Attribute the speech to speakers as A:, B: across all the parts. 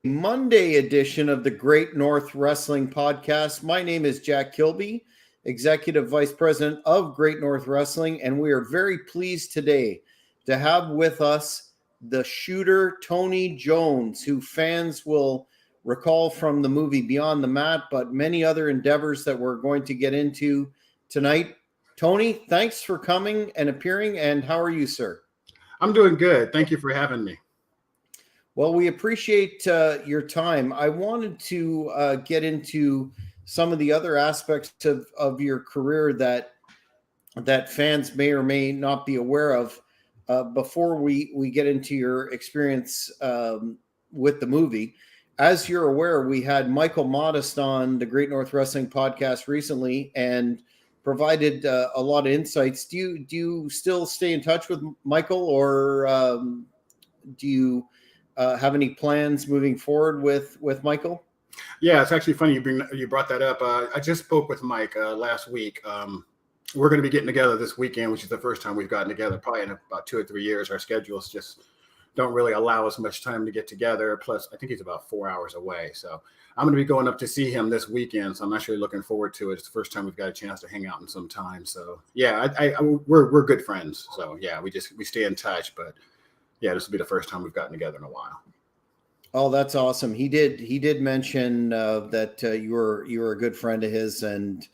A: Monday edition of the Great North Wrestling Podcast. My name is Jack Kilby, Executive Vice President of Great North Wrestling, and we are very pleased today to have with us the shooter Tony Jones, who fans will recall from the movie Beyond the Mat, but many other endeavors that we're going to get into tonight. Tony, thanks for coming and appearing, and how are you, sir?
B: I'm doing good. Thank you for having me.
A: Well, we appreciate your time. I wanted to get into some of the other aspects of your career that fans may or may not be aware of before we get into your experience with the movie. As you're aware, we had Michael Modest on the Great North Wrestling Podcast recently and provided a lot of insights. Do you still stay in touch with Michael, or do you have any plans moving forward with Michael?
B: Yeah, it's actually funny you brought that up. I just spoke with Mike last week. We're going to be getting together this weekend, which is the first time we've gotten together probably in about 2 or 3 years. Our schedules just don't really allow us much time to get together. Plus, I think he's about 4 hours away. So I'm going to be going up to see him this weekend. So I'm actually looking forward to it. It's the first time we've got a chance to hang out in some time. So yeah, we're good friends. So yeah, we stay in touch. But yeah, this will be the first time we've gotten together in a while.
A: Oh, that's awesome. He did mention that you were a good friend of his, and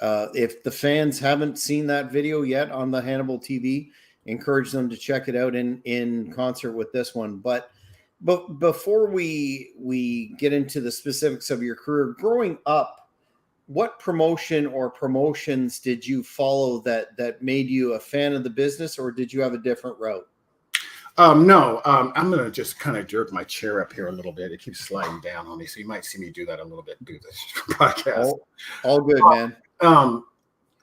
A: if the fans haven't seen that video yet on the Hannibal TV, encourage them to check it out in concert with this one. But before we get into the specifics of your career, growing up, what promotion or promotions did you follow that made you a fan of the business, or did you have a different route?
B: No, I'm going to just kind of jerk my chair up here a little bit. It keeps sliding down on me. So you might see me do that a little bit through this podcast.
A: All good, man.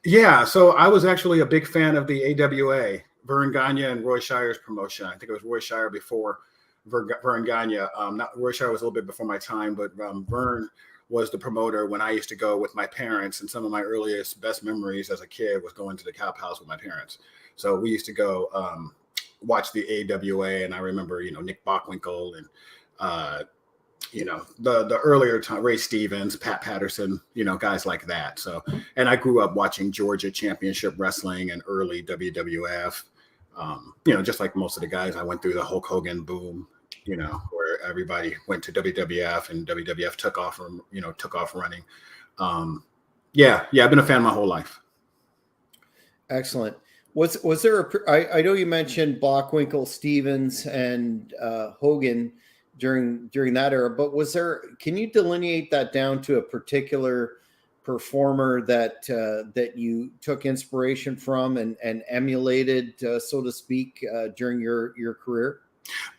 B: Yeah, so I was actually a big fan of the AWA, Vern Gagne and Roy Shire's promotion. I think it was Roy Shire before Vern Gagne. Roy Shire was a little bit before my time, but Vern was the promoter when I used to go with my parents. And some of my earliest, best memories as a kid was going to the Cow House with my parents. So we used to go watch the AWA, and I remember, Nick Bockwinkel and, the earlier time, Ray Stevens, Pat Patterson, guys like that. So, and I grew up watching Georgia Championship Wrestling and early WWF, just like most of the guys. I went through the Hulk Hogan boom, where everybody went to WWF and WWF took off running. I've been a fan my whole life. Excellent.
A: Was there I know you mentioned Bockwinkel, Stevens, and Hogan during that era, but can you delineate that down to a particular performer that you took inspiration from and emulated, so to speak, during your career?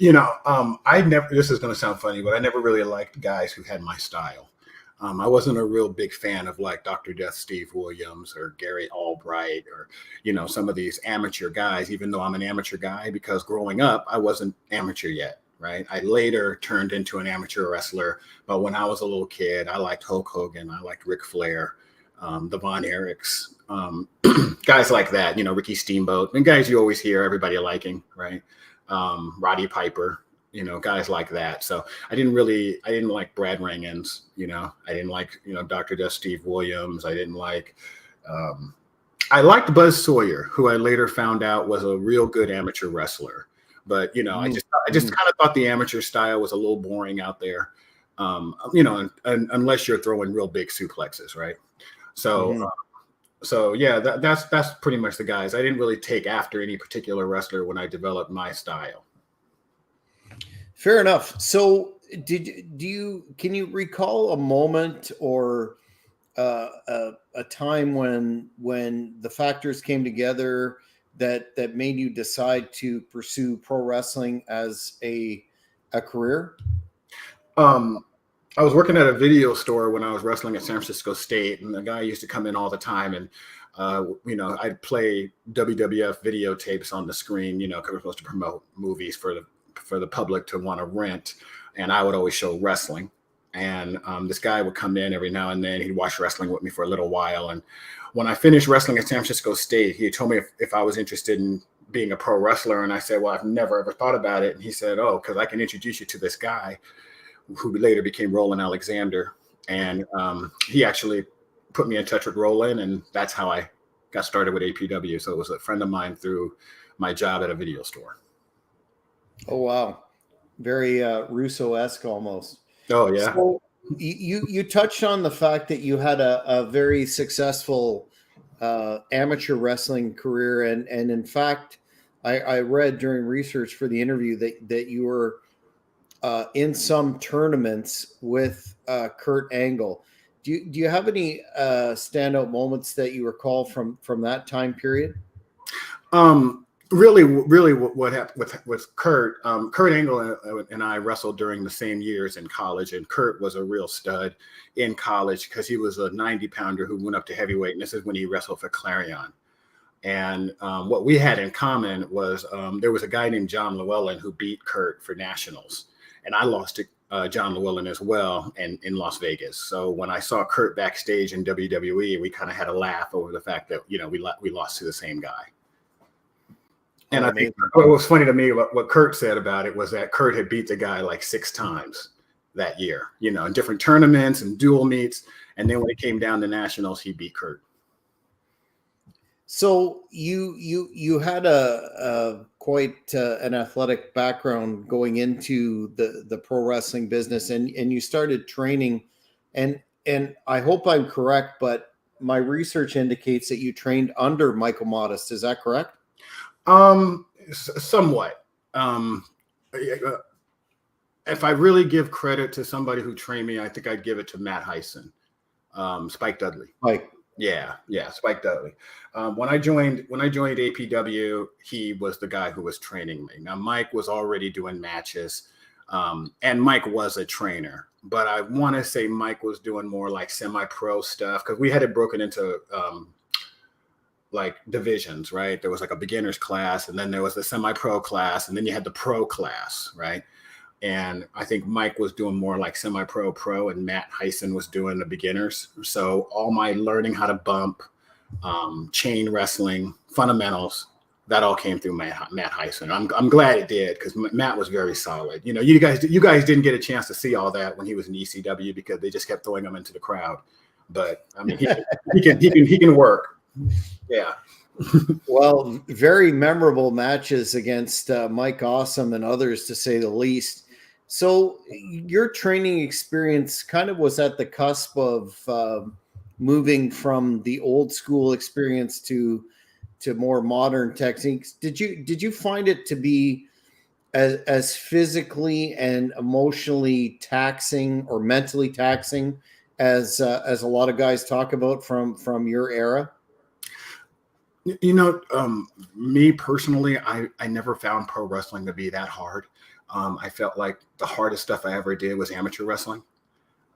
B: This is going to sound funny, but I never really liked guys who had my style. I wasn't a real big fan of like Dr. Death Steve Williams or Gary Albright or, some of these amateur guys, even though I'm an amateur guy, because growing up, I wasn't amateur yet, right? I later turned into an amateur wrestler. But when I was a little kid, I liked Hulk Hogan. I liked Ric Flair, the Von Erichs, guys like that, Ricky Steamboat, and guys you always hear everybody liking, right? Roddy Piper. Guys like that. So I didn't like Brad Rangans, I didn't like, Dr. Death Steve Williams. I didn't like, I liked Buzz Sawyer, who I later found out was a real good amateur wrestler. But, I just kind of thought the amateur style was a little boring out there, unless you're throwing real big suplexes. Right. So, that's pretty much the guys. I didn't really take after any particular wrestler when I developed my style.
A: Fair enough. So can you recall a moment or a time when the factors came together that made you decide to pursue pro wrestling as a career?
B: I was working at a video store when I was wrestling at San Francisco State, and the guy used to come in all the time, and I'd play WWF videotapes on the screen, because we're supposed to promote movies for the public to want to rent, and I would always show wrestling. And this guy would come in every now and then. He'd watch wrestling with me for a little while. And when I finished wrestling at San Francisco State, he told me if I was interested in being a pro wrestler. And I said, well, I've never ever thought about it. And he said, oh, because I can introduce you to this guy who later became Roland Alexander. And he actually put me in touch with Roland, and that's how I got started with APW. So it was a friend of mine through my job at a video store.
A: Oh, wow. Very Russo-esque almost.
B: Oh, yeah.
A: So you touched on the fact that you had a very successful amateur wrestling career. And in fact, I read during research for the interview that you were in some tournaments with Kurt Angle. Do you have any standout moments that you recall from that time period?
B: Really what happened with Kurt, Kurt Angle and I wrestled during the same years in college, and Kurt was a real stud in college because he was a 90-pounder who went up to heavyweight, and this is when he wrestled for Clarion. And what we had in common was there was a guy named John Llewellyn who beat Kurt for nationals, and I lost to John Llewellyn as well in Las Vegas. So when I saw Kurt backstage in WWE, we kind of had a laugh over the fact that, you know, we lost to the same guy. And I think what was funny to me, what Kurt said about it was that Kurt had beat the guy like 6 times that year, you know, in different tournaments and dual meets. And then when it came down to nationals, he beat Kurt.
A: So you had a quite an athletic background going into the pro wrestling business, and you started training, and I hope I'm correct, but my research indicates that you trained under Michael Modest. Is that correct?
B: Somewhat. If I really give credit to somebody who trained me, I think I'd give it to Matt Hyson, Spike Dudley.
A: Like,
B: yeah, Spike Dudley. When I joined APW, he was the guy who was training me. Now, Mike was already doing matches, and Mike was a trainer, but I want to say Mike was doing more like semi-pro stuff because we had it broken into like divisions, right? There was like a beginner's class, and then there was the semi-pro class, and then you had the pro class, right? And I think Mike was doing more like semi-pro, pro, and Matt Hyson was doing the beginners. So all my learning how to bump, chain wrestling, fundamentals, that all came through Matt Hyson. I'm glad it did because Matt was very solid. You know, you guys didn't get a chance to see all that when he was in ECW because they just kept throwing him into the crowd. But I mean, he can work. Yeah.
A: Well, very memorable matches against Mike Awesome and others, to say the least. So your training experience kind of was at the cusp of moving from the old school experience to more modern techniques. Did you find it to be as physically and emotionally taxing or mentally taxing as a lot of guys talk about from your era?
B: You know, me personally, I never found pro wrestling to be that hard. I felt like the hardest stuff I ever did was amateur wrestling.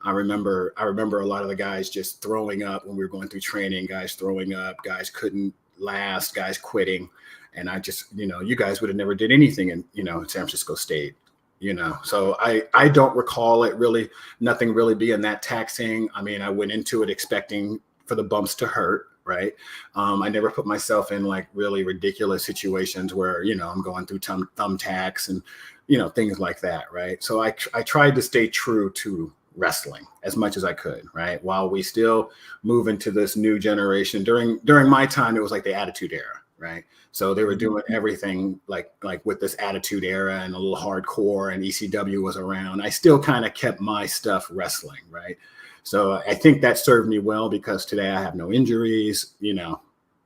B: I remember a lot of the guys just throwing up when we were going through training, guys throwing up, guys couldn't last, guys quitting. And I just, you know, you guys would have never did anything in, you know, San Francisco State, you know. So I don't recall it really, nothing really being that taxing. I mean, I went into it expecting for the bumps to hurt. Right. I never put myself in like really ridiculous situations where, you know, I'm going through thumbtacks and, you know, things like that. Right. So I tried to stay true to wrestling as much as I could. Right. While we still move into this new generation. During my time, it was like the Attitude Era. Right. So they were doing everything like with this Attitude Era and a little hardcore, and ECW was around. I still kind of kept my stuff wrestling. Right. So I think that served me well because today I have no injuries, you know,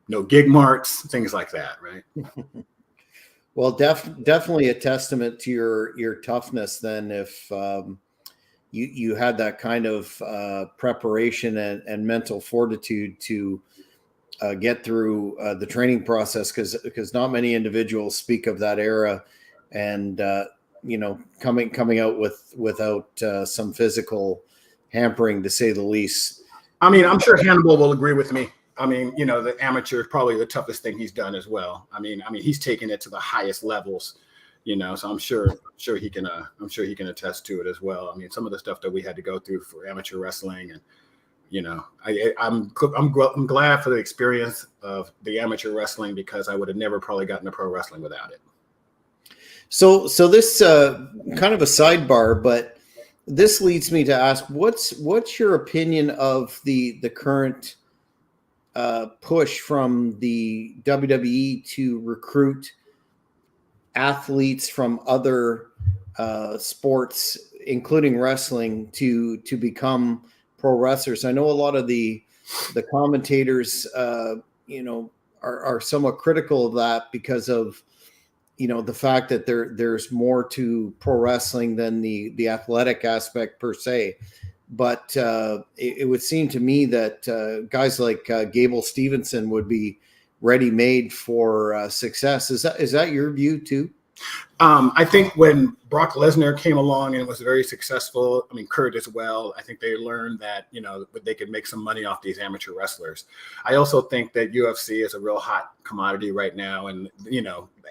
B: no gig marks, things like that, right?
A: Well, definitely a testament to your toughness then if you had that kind of preparation and mental fortitude to get through the training process because not many individuals speak of that era and, you know, coming out without some physical hampering, to say the least.
B: I mean, I'm sure Hannibal will agree with me. I mean, you know, the amateur is probably the toughest thing he's done as well. I mean, he's taken it to the highest levels, you know, so I'm sure he can attest to it as well. I mean, some of the stuff that we had to go through for amateur wrestling, and, you know, I'm glad for the experience of the amateur wrestling because I would have never probably gotten to pro wrestling without it.
A: So this kind of a sidebar, but this leads me to ask, what's your opinion of the current push from the WWE to recruit athletes from other sports, including wrestling, to become pro wrestlers? I know a lot of the commentators, are somewhat critical of that because of the fact that there's more to pro wrestling than the athletic aspect per se. But it would seem to me that guys like Gable Stevenson would be ready made for success. Is that your view too?
B: I think when Brock Lesnar came along and was very successful, I mean, Kurt as well, I think they learned that, they could make some money off these amateur wrestlers. I also think that UFC is a real hot commodity right now. And,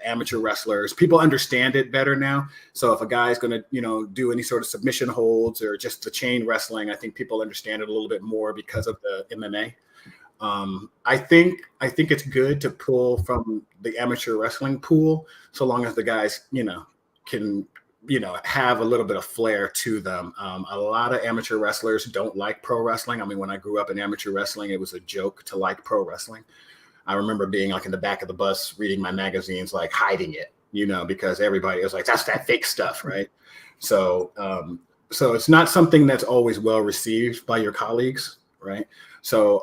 B: amateur wrestlers, people understand it better now. So if a guy's going to, do any sort of submission holds or just the chain wrestling, I think people understand it a little bit more because of the MMA. I think it's good to pull from the amateur wrestling pool, so long as the guys, can, have a little bit of flair to them. A lot of amateur wrestlers don't like pro wrestling. I mean, when I grew up in amateur wrestling, it was a joke to like pro wrestling. I remember being like in the back of the bus, reading my magazines, like hiding it, because everybody was like, that's that fake stuff. Right. So it's not something that's always well received by your colleagues. Right. So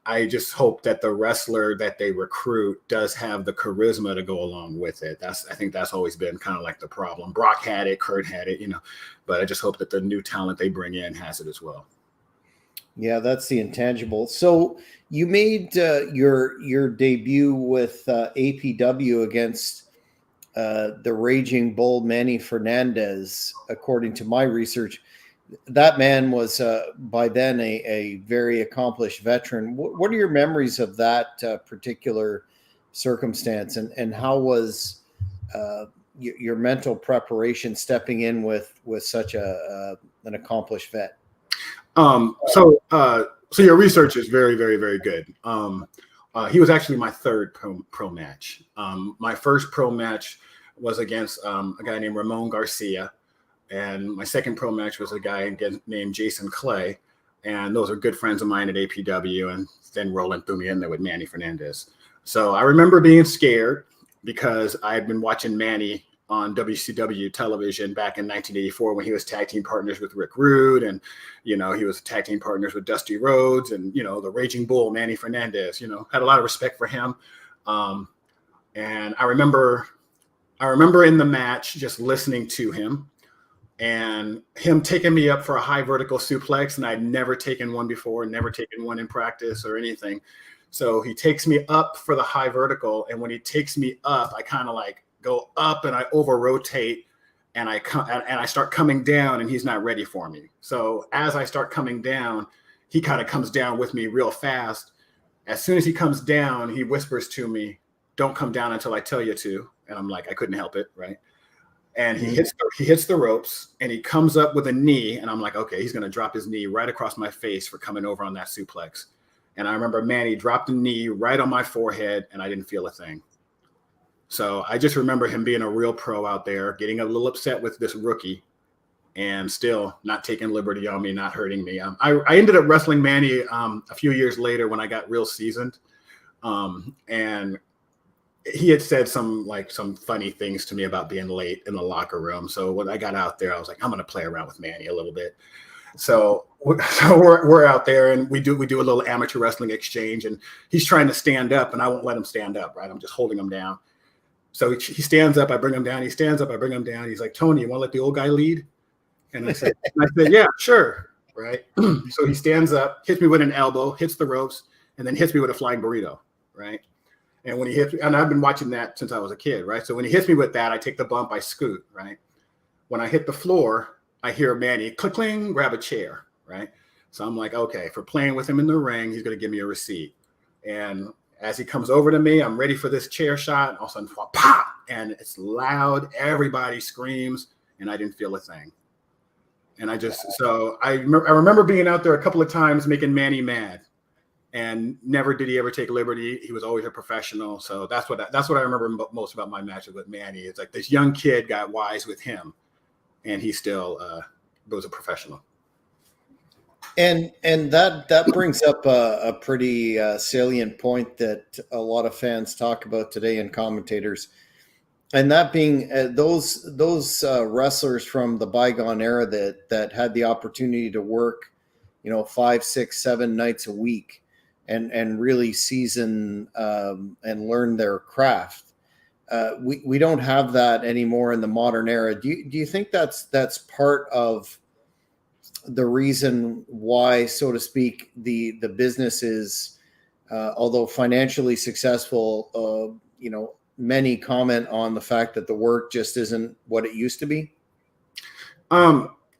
B: I just hope that the wrestler that they recruit does have the charisma to go along with it. I think that's always been kind of like the problem. Brock had it, Kurt had it, but I just hope that the new talent they bring in has it as well.
A: Yeah, that's the intangible. So you made your debut with APW against the Raging Bull Manny Fernandez, according to my research. That man was by then a very accomplished veteran. What are your memories of that particular circumstance, and how was your mental preparation stepping in with such an accomplished vet?
B: So your research is very, very, very good. He was actually my third pro match. My first pro match was against a guy named Ramon Garcia. And my second pro match was a guy named Jason Clay. And those are good friends of mine at APW. And then Roland threw me in there with Manny Fernandez. So I remember being scared because I had been watching Manny on WCW television back in 1984 when he was tag team partners with Rick Rude. And, he was tag team partners with Dusty Rhodes and, the Raging Bull, Manny Fernandez, had a lot of respect for him. And I remember in the match just listening to him and him taking me up for a high vertical suplex. And I'd never taken one before, never taken one in practice or anything. So he takes me up for the high vertical. And when he takes me up, I kind of like go up and I over rotate and I start coming down and he's not ready for me. So as I start coming down, he kind of comes down with me real fast. As soon as he comes down, he whispers to me, "Don't come down until I tell you to." And I'm like, I couldn't help it. Right. And he hits the ropes and he comes up with a knee. And I'm like, okay, he's going to drop his knee right across my face for coming over on that suplex. And I remember Manny dropped a knee right on my forehead and I didn't feel a thing. So I just remember him being a real pro out there, getting a little upset with this rookie and still not taking liberty on me, not hurting me. I ended up wrestling Manny a few years later when I got real seasoned. And he had said some funny things to me about being late in the locker room. So when I got out there, I was like, I'm going to play around with Manny a little bit. So we're out there and we do a little amateur wrestling exchange and he's trying to stand up and I won't let him stand up. Right. I'm just holding him down. So he stands up, I bring him down. He stands up, I bring him down. He's like, "Tony, you want to let the old guy lead?" And I said, "Yeah, sure." Right. So he stands up, hits me with an elbow, hits the ropes, and then hits me with a flying burrito. Right. And when he hits me, and I've been watching that since I was a kid. Right. So when he hits me with that, I take the bump, I scoot. Right. When I hit the floor, I hear Manny click, cling, grab a chair. Right. So I'm like, okay, for playing with him in the ring, he's going to give me a receipt. And as he comes over to me, I'm ready for this chair shot. All of a sudden, pop, and it's loud. Everybody screams, and I didn't feel a thing. And I remember being out there a couple of times making Manny mad, and never did he ever take liberty. He was always a professional. So that's what I remember most about my matches with Manny. It's like this young kid got wise with him, and he still was a professional.
A: And that brings up a pretty salient point that a lot of fans talk about today, and commentators, and that being those wrestlers from the bygone era that had the opportunity to work, 5, 6, 7 nights a week, and really season and learn their craft. We don't have that anymore in the modern era. Do you think that's part of the reason why, so to speak, the business is, although financially successful, many comment on the fact that the work just isn't what it used to be?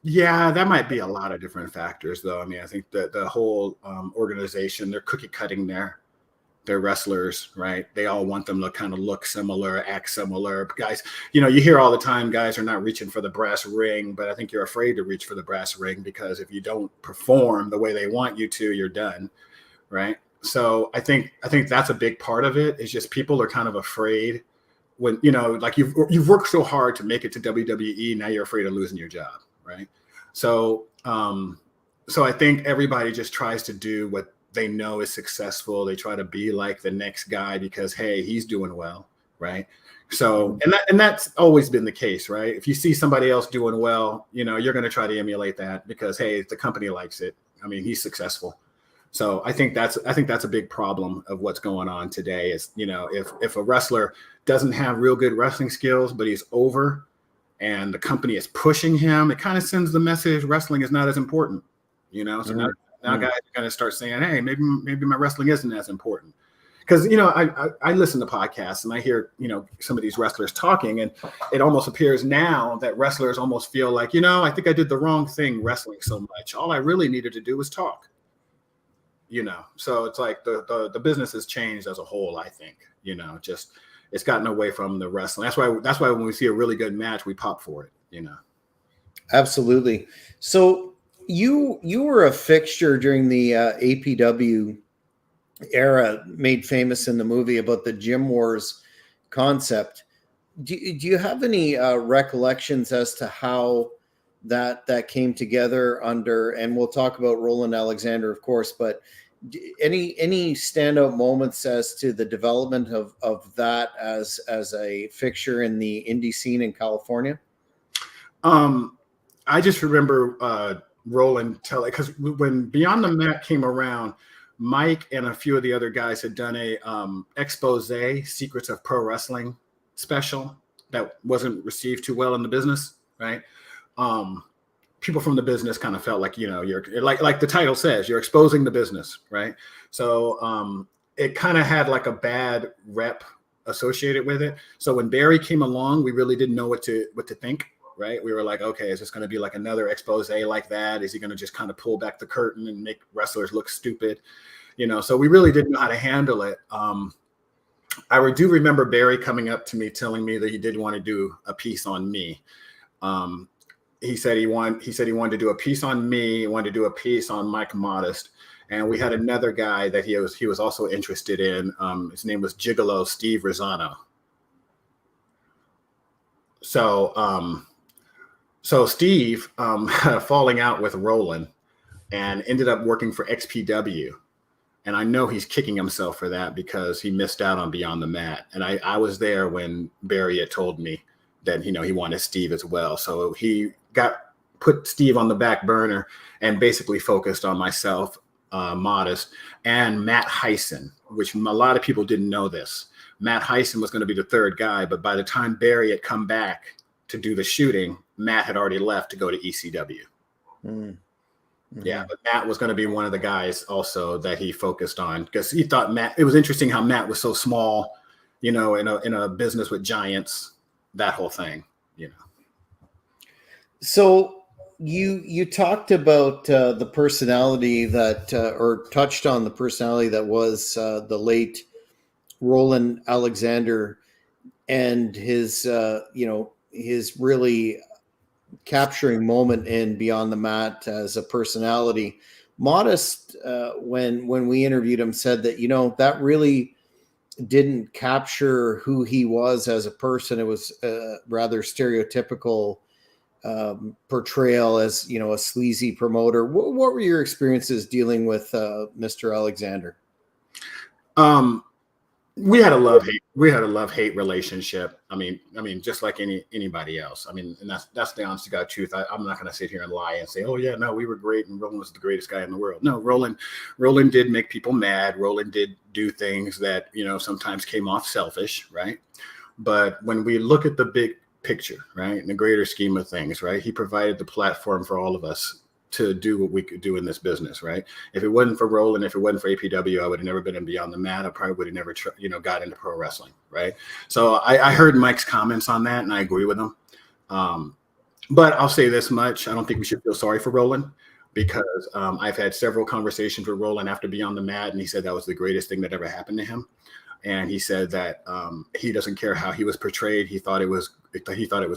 B: Yeah, that might be a lot of different factors, though. I mean, I think that the whole organization, they're cookie cutting their wrestlers, right? They all want them to kind of look similar, act similar. Guys, you hear all the time, guys are not reaching for the brass ring, but I think you're afraid to reach for the brass ring because if you don't perform the way they want you to, you're done, right? So I think that's a big part of it. Is just people are kind of afraid when, like you've worked so hard to make it to WWE, now you're afraid of losing your job, right? So I think everybody just tries to do what they know is successful. They try to be like the next guy because, hey, he's doing well, right? So, and that's always been the case, right? If you see somebody else doing well, you're going to try to emulate that because, hey, the company likes it. I mean, he's successful. So I think that's a big problem of what's going on today is, if a wrestler doesn't have real good wrestling skills, but he's over and the company is pushing him, it kind of sends the message wrestling is not as important, So now guys are going to start saying, hey, maybe my wrestling isn't as important. Because, I listen to podcasts and I hear, some of these wrestlers talking, and it almost appears now that wrestlers almost feel like, I think I did the wrong thing wrestling so much. All I really needed to do was talk. So it's like the business has changed as a whole, I think, just it's gotten away from the wrestling. That's why when we see a really good match, we pop for it,
A: Absolutely. So you were a fixture during the APW era, made famous in the movie about the Gym Wars concept. Do you have any recollections as to how that came together under, and we'll talk about Roland Alexander, of course, but any standout moments as to the development of that as a fixture in the indie scene in California?
B: I just remember Roland telling, because when Beyond the Mat came around, Mike and a few of the other guys had done a expose, Secrets of Pro Wrestling special that wasn't received too well in the business, right? People from the business kind of felt like, you're like the title says, you're exposing the business, right? So it kind of had like a bad rep associated with it. So when Barry came along, we really didn't know what to think, right? We were like, okay, is this going to be like another expose like that? Is he going to just kind of pull back the curtain and make wrestlers look stupid? So we really didn't know how to handle it. I do remember Barry coming up to me telling me that he did want to do a piece on me. He said he wanted to do a piece on me. He wanted to do a piece on Mike Modest. And we had another guy that he was also interested in. His name was Gigolo Steve Rosano. So Steve had a falling out with Roland and ended up working for XPW. And I know he's kicking himself for that because he missed out on Beyond the Mat. And I was there when Barry had told me that, he wanted Steve as well. So he put Steve on the back burner and basically focused on myself, Modest, and Matt Heisen, which a lot of people didn't know this. Matt Heisen was going to be the third guy, but by the time Barry had come back to do the shooting, Matt had already left to go to ECW. Mm-hmm. Yeah, but Matt was going to be one of the guys also that he focused on because he thought it was interesting how Matt was so small, in a business with giants, that whole thing,
A: So you talked about the personality that, or touched on the personality that was the late Roland Alexander and his, his really capturing moment in Beyond the Mat as a personality. Modest, when we interviewed him, said that, that really didn't capture who he was as a person. It was rather stereotypical portrayal as, a sleazy promoter. What were your experiences dealing with Mr. Alexander?
B: We had a love hate relationship. I mean, just like anybody else. I mean, and that's the honest to God truth. I'm not going to sit here and lie and say, oh yeah, no, we were great and Roland was the greatest guy in the world. No, Roland did make people mad. Roland did do things that, sometimes came off selfish, right? But when we look at the big picture, right, in the greater scheme of things, right, he provided the platform for all of us to do what we could do in this business, right? If it wasn't for Roland, if it wasn't for APW, I would have never been in Beyond the Mat. I probably would have never, got into pro wrestling, right? So I heard Mike's comments on that, and I agree with him. But I'll say this much: I don't think we should feel sorry for Roland, because I've had several conversations with Roland after Beyond the Mat, and he said that was the greatest thing that ever happened to him. And he said that he doesn't care how he was portrayed. He thought it was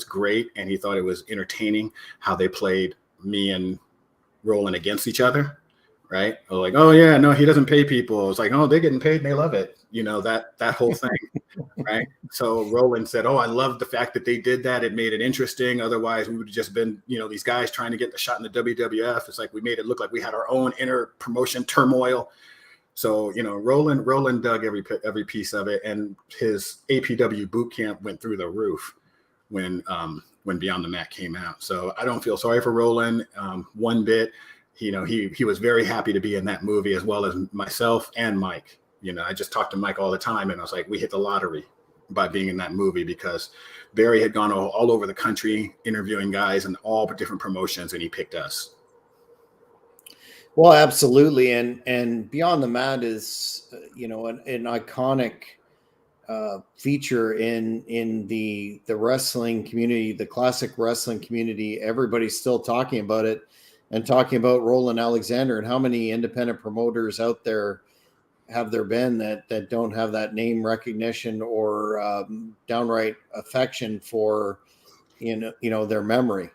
B: great, and he thought it was entertaining how they played me and Roland against each other, right? Like, oh yeah, no, he doesn't pay people. It's like, oh, they're getting paid and they love it. That whole thing, right? So Roland said, oh, I love the fact that they did that. It made it interesting. Otherwise, we would have just been, these guys trying to get the shot in the WWF. It's like we made it look like we had our own inner promotion turmoil. So, Roland dug every piece of it, and his APW boot camp went through the roof when Beyond the Mat came out. So I don't feel sorry for Roland one bit. He was very happy to be in that movie, as well as myself and Mike. I just talked to Mike all the time, and I was like, we hit the lottery by being in that movie, because Barry had gone all over the country interviewing guys in all different promotions, and he picked us.
A: Well, absolutely. And Beyond the Mat is, an iconic feature in the wrestling community, the classic wrestling community. Everybody's still talking about it and talking about Roland Alexander, and how many independent promoters out there have there been that don't have that name recognition or downright affection for, their memory.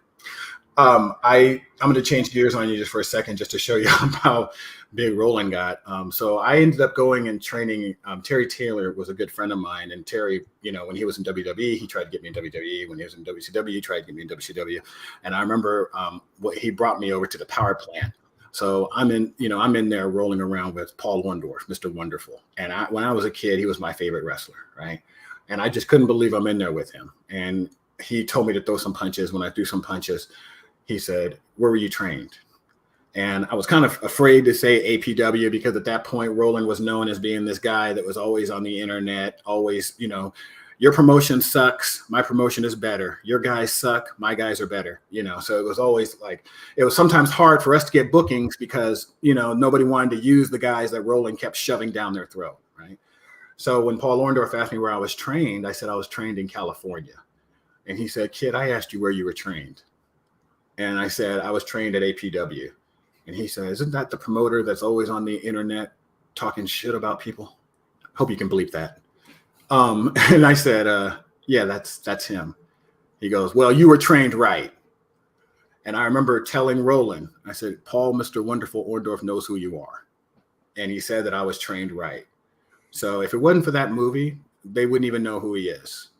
B: I'm going to change gears on you just for a second, just to show you how big Roland got. So I ended up going and training. Terry Taylor was a good friend of mine, and Terry, when he was in WWE, he tried to get me in WWE. When he was in WCW, he tried to get me in WCW. And I remember he brought me over to the power plant. So I'm in there rolling around with Paul Orndorff, Mr. Wonderful. And when I was a kid, he was my favorite wrestler, right? And I just couldn't believe I'm in there with him. And he told me to throw some punches. When I threw some punches, he said, where were you trained? And I was kind of afraid to say APW, because at that point, Roland was known as being this guy that was always on the internet, always, your promotion sucks, my promotion is better. Your guys suck, my guys are better. So it was always like, it was sometimes hard for us to get bookings, because, nobody wanted to use the guys that Roland kept shoving down their throat, right? So when Paul Orndorff asked me where I was trained, I said I was trained in California. And he said, kid, I asked you where you were trained. And I said, I was trained at APW. And he said, isn't that the promoter that's always on the internet talking shit about people? Hope you can bleep that. And I said, yeah, that's him. He goes, well, you were trained right. And I remember telling Roland, I said, Paul, Mr. Wonderful Orndorff knows who you are. And he said that I was trained right. So if it wasn't for that movie, they wouldn't even know who he is.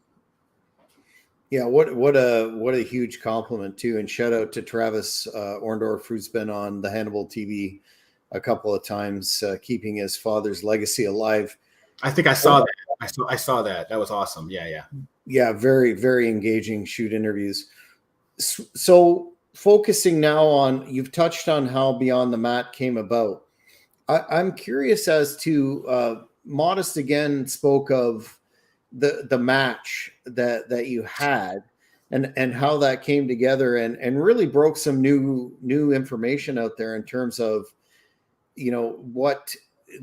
A: Yeah, what a huge compliment too, and shout out to Travis Orndorff, who's been on the Hannibal TV a couple of times, keeping his father's legacy alive.
B: I think I saw that. I saw that. That was awesome. Yeah.
A: Very, very engaging shoot interviews. So focusing now on, you've touched on how Beyond the Mat came about. I'm curious as to Modest again spoke of the match that you had and how that came together and really broke some new information out there in terms of, what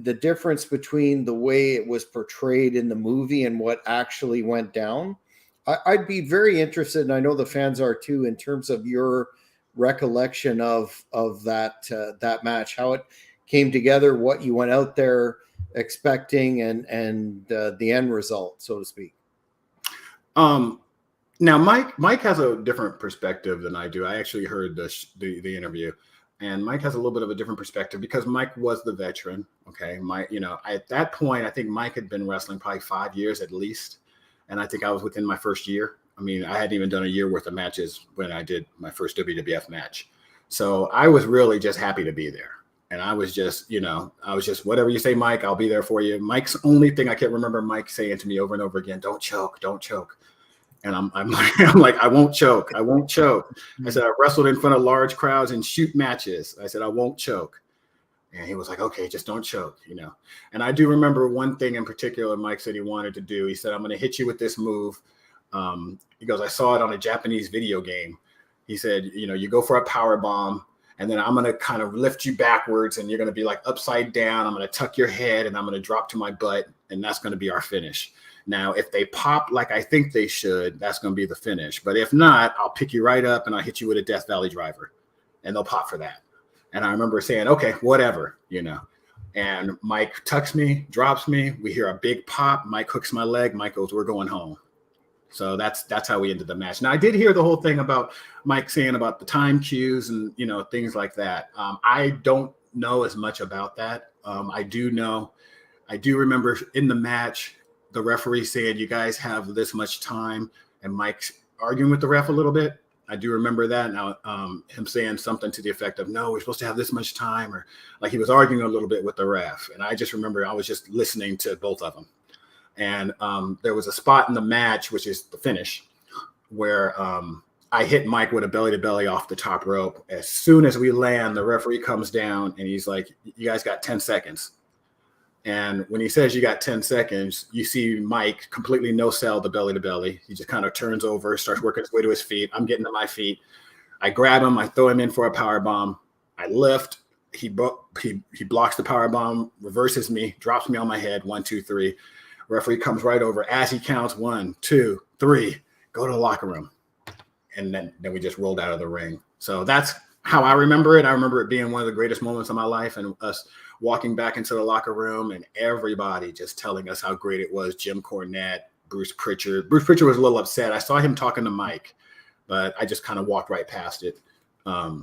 A: the difference between the way it was portrayed in the movie and what actually went down. I'd be very interested, and I know the fans are too, in terms of your recollection of that match, how it came together, what you went out there expecting, and the end result, so to speak.
B: Now Mike has a different perspective than I do. I actually heard the interview, and Mike has a little bit of a different perspective because Mike was the veteran. Okay. Mike, at that point, I think Mike had been wrestling probably 5 years at least. And I think I was within my first year. I mean, I hadn't even done a year worth of matches when I did my first WWF match. So I was really just happy to be there. And I was just, whatever you say, Mike, I'll be there for you. Mike's only thing I can't remember Mike saying to me over and over again, don't choke, don't choke. And I'm like, I won't choke. I won't choke. I said, I wrestled in front of large crowds and shoot matches. I said, I won't choke. And he was like, okay, just don't choke, And I do remember one thing in particular Mike said he wanted to do. He said, I'm going to hit you with this move. He goes, I saw it on a Japanese video game. He said, you go for a power bomb, and then I'm going to kind of lift you backwards, and you're going to be like upside down. I'm going to tuck your head, and I'm going to drop to my butt, and that's going to be our finish. Now, if they pop like I think they should, that's going to be the finish. But if not, I'll pick you right up, and I'll hit you with a Death Valley driver, and they'll pop for that. And I remember saying, okay, whatever, And Mike tucks me, drops me. We hear a big pop. Mike hooks my leg. Mike goes, we're going home. So that's how we ended the match. Now, I did hear the whole thing about Mike saying about the time cues and, things like that. I don't know as much about that. I do remember in the match, the referee saying, you guys have this much time, and Mike's arguing with the ref a little bit. I do remember that. Now, him saying something to the effect of, no, we're supposed to have this much time, or like he was arguing a little bit with the ref. And I just remember I was just listening to both of them. And there was a spot in the match, which is the finish, where I hit Mike with a belly-to-belly off the top rope. As soon as we land, the referee comes down, and he's like, you guys got 10 seconds. And when he says you got 10 seconds, you see Mike completely no-sell the belly-to-belly. He just kind of turns over, starts working his way to his feet. I'm getting to my feet. I grab him. I throw him in for a power bomb. I lift. He blocks the power bomb, reverses me, drops me on my head. 1, 2, 3. Referee comes right over as he counts 1, 2, 3, go to the locker room. And then we just rolled out of the ring. So that's how I remember it. I remember it being one of the greatest moments of my life, and us walking back into the locker room and everybody just telling us how great it was. Jim Cornette, Bruce Pritchard. Bruce Pritchard was a little upset. I saw him talking to Mike, but I just kind of walked right past it. I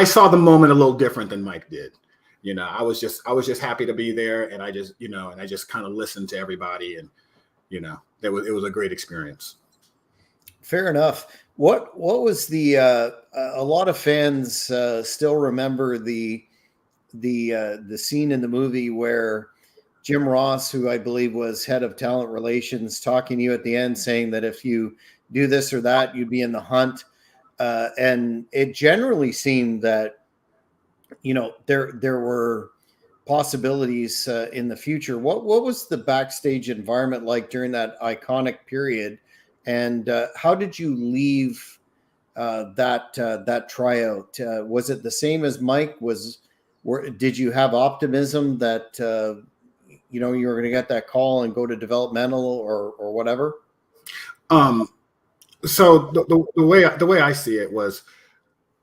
B: saw the moment a little different than Mike did. I was just happy to be there, and I just kind of listened to everybody, and it was a great experience.
A: Fair enough. What was the a lot of fans still remember the scene in the movie where Jim Ross, who I believe was head of talent relations, talking to you at the end, saying that if you do this or that, you'd be in the hunt, and it generally seemed that there were possibilities in the future. What was the backstage environment like during that iconic period, and how did you leave that tryout? Was it the same as Mike? Did you have optimism that you were going to get that call and go to developmental or whatever?
B: So the way I see it was,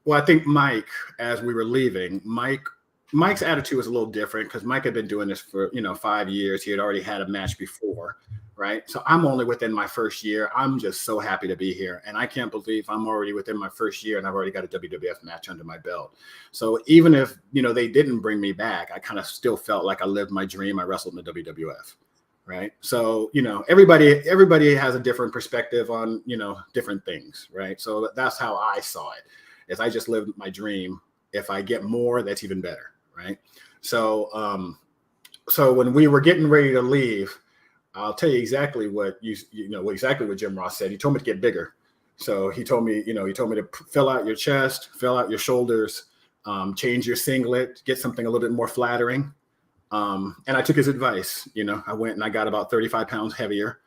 B: well, I think Mike, as we were leaving, Mike's attitude was a little different because Mike had been doing this for 5 years. He had already had a match before, right? So I'm only within my first year. I'm just so happy to be here, and I can't believe I'm already within my first year and I've already got a WWF match under my belt. So even if they didn't bring me back, I kind of still felt like I lived my dream. I wrestled in the WWF, right? So everybody has a different perspective on different things, right? So that's how I saw it. Is I just lived my dream. If I get more, that's even better, right? So when we were getting ready to leave, I'll tell you exactly what what Jim Ross said. He told me to get bigger. So he told me to fill out your chest, fill out your shoulders, change your singlet, get something a little bit more flattering. And I took his advice. I went and I got about 35 pounds heavier,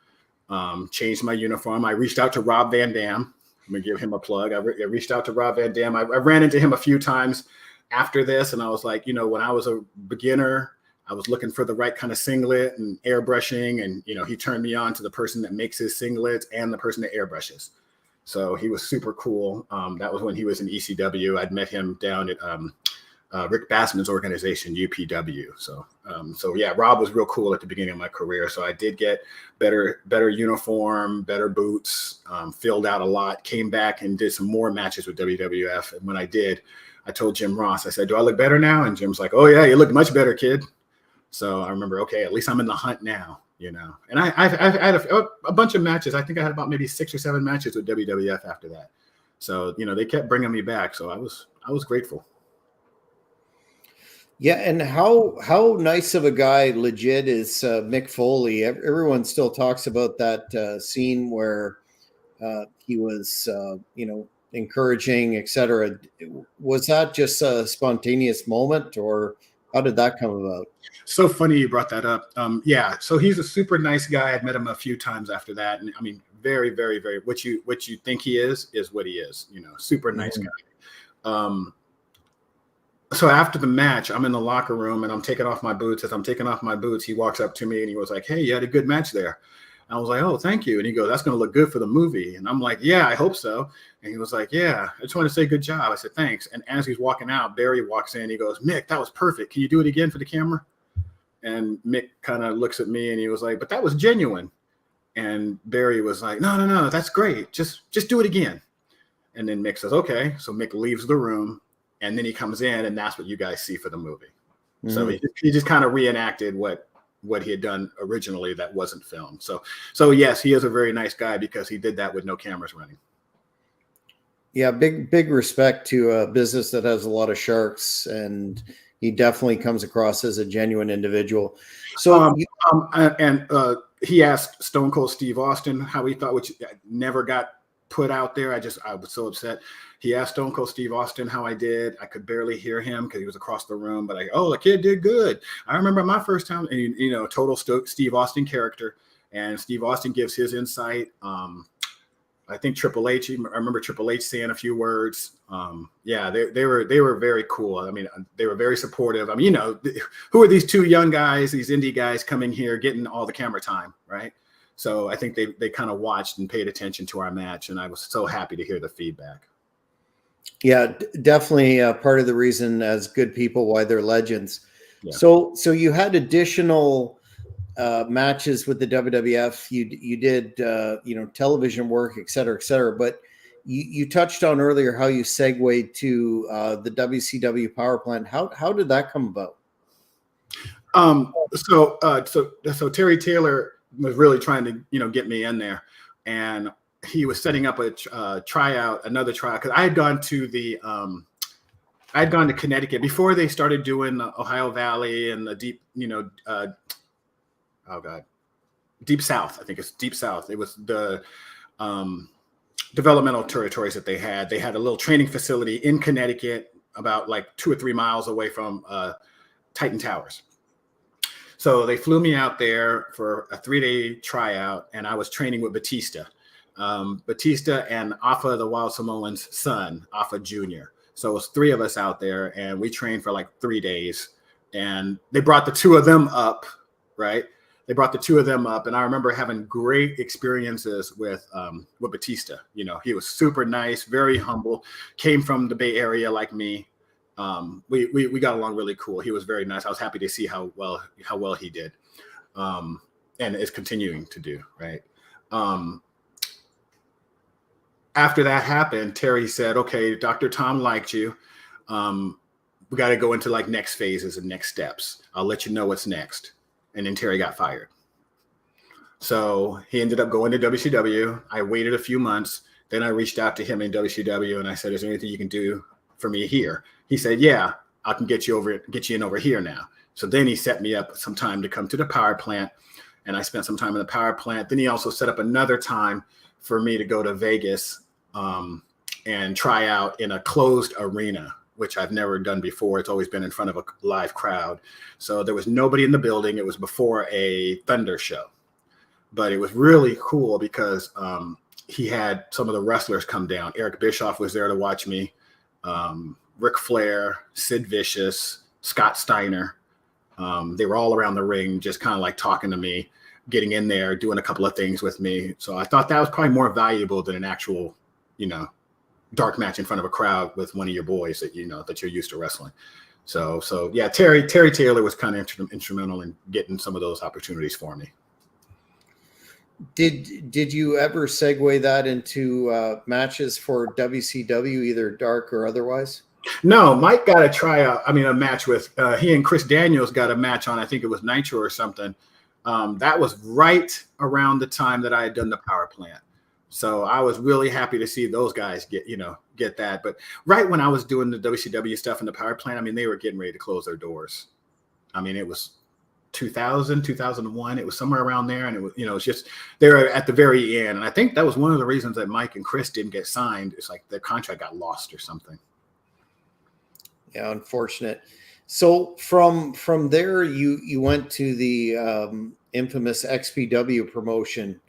B: changed my uniform. I reached out to Rob Van Dam. I'm going to give him a plug. I reached out to Rob Van Dam. I ran into him a few times after this, and I was like, when I was a beginner, I was looking for the right kind of singlet and airbrushing, and he turned me on to the person that makes his singlets and the person that airbrushes. So he was super cool. That was when he was in ECW. I'd met him down at Rick Bassman's organization, UPW. So yeah, Rob was real cool at the beginning of my career. So I did get better uniform, better boots, filled out a lot, came back and did some more matches with WWF. And when I did, I told Jim Ross, I said, do I look better now? And Jim's like, oh yeah, you look much better, kid. So I remember, okay, at least I'm in the hunt now, you know. And I've had a bunch of matches. I think I had about maybe 6 or 7 matches with WWF after that. So, you know, they kept bringing me back. So I was grateful.
A: Yeah, and how nice of a guy legit is Mick Foley. Everyone still talks about that scene where he was, encouraging, etc. Was that just a spontaneous moment, or how did that come about?
B: So funny you brought that up. Yeah, so he's a super nice guy. I'd met him a few times after that, and I mean, very, very, very. What you think he is what he is. You know, super nice guy. So after the match, I'm in the locker room and I'm taking off my boots. As I'm taking off my boots, he walks up to me and he was like, "Hey, you had a good match there." And I was like, "Oh, thank you." And he goes, "That's going to look good for the movie." And I'm like, "Yeah, I hope so." And he was like, "Yeah, I just want to say good job." I said, "Thanks." And as he's walking out, Barry walks in. He goes, "Mick, that was perfect. Can you do it again for the camera?" And Mick kind of looks at me and he was like, "But that was genuine." And Barry was like, No, that's great. Just do it again." And then Mick says, "Okay." So Mick leaves the room. And then he comes in, and that's what you guys see for the movie. Mm-hmm. So he just kind of reenacted what he had done originally that wasn't filmed. So yes, he is a very nice guy because he did that with no cameras running.
A: Yeah, big respect to a business that has a lot of sharks, and he definitely comes across as a genuine individual. So
B: he asked Stone Cold Steve Austin how he thought, which never got put out there. I was so upset. He asked Stone Cold Steve Austin how I did. I could barely hear him because he was across the room, but the kid did good. I remember my first time, and you know, total Steve Austin character, and Steve Austin gives his insight. I think Triple H, I remember Triple H saying a few words. Yeah, they were very cool. I mean, they were very supportive. I mean, you know, who are these two young guys, these indie guys coming here, getting all the camera time, right? So I think they kind of watched and paid attention to our match, and I was so happy to hear the feedback.
A: Yeah, definitely part of the reason as good people why they're legends. Yeah. So you had additional matches with the WWF. You did television work, et cetera, but you touched on earlier how you segued to the WCW Power Plant. How did that come about?
B: So Terry Taylor was really trying to get me in there, and he was setting up another tryout, because I had gone to Connecticut before they started doing the Ohio Valley and the Deep South. I think it's Deep South. It was the developmental territories that they had. They had a little training facility in Connecticut, about like 2 or 3 miles away from Titan Towers. So they flew me out there for a 3-day tryout, and I was training with Batista. Batista and Alpha the Wild Samoan's son, Alpha Jr. So it was 3 of us out there, and we trained for like 3 days. And they brought the 2 of them up, right? They brought the 2 of them up, and I remember having great experiences with Batista. You know, he was super nice, very humble, came from the Bay Area like me. We got along really cool. He was very nice. I was happy to see how well he did, and is continuing to do, right? After that happened, Terry said, "Okay, Dr. Tom liked you. We got to go into like next phases and next steps. I'll let you know what's next." And then Terry got fired. So he ended up going to WCW. I waited a few months. Then I reached out to him in WCW and I said, "Is there anything you can do for me here?" He said, "Yeah, I can get you in over here now." So then he set me up some time to come to the power plant, and I spent some time in the power plant. Then he also set up another time for me to go to Vegas and try out in a closed arena, which I've never done before. It's always been in front of a live crowd. So there was nobody in the building. It was before a Thunder show. But it was really cool because he had some of the wrestlers come down. Eric Bischoff was there to watch me. Ric Flair, Sid Vicious, Scott Steiner. They were all around the ring, just kind of like talking to me, getting in there, doing a couple of things with me. So I thought that was probably more valuable than an actual, dark match in front of a crowd with one of your boys that that you're used to wrestling. So yeah, Terry Taylor was kind of instrumental in getting some of those opportunities for me.
A: Did you ever segue that into matches for WCW, either dark or otherwise?
B: No, Mike got a match with he and Chris Daniels got a match on, I think it was Nitro or something. That was right around the time that I had done the power plant. So I was really happy to see those guys get that. But right when I was doing the WCW stuff in the power plant, I mean, they were getting ready to close their doors. I mean, it was 2000, 2001. It was somewhere around there. And it was, it's just, they were at the very end. And I think that was one of the reasons that Mike and Chris didn't get signed. It's like their contract got lost or something.
A: Yeah, unfortunate. So from there, you went to the infamous XPW promotion.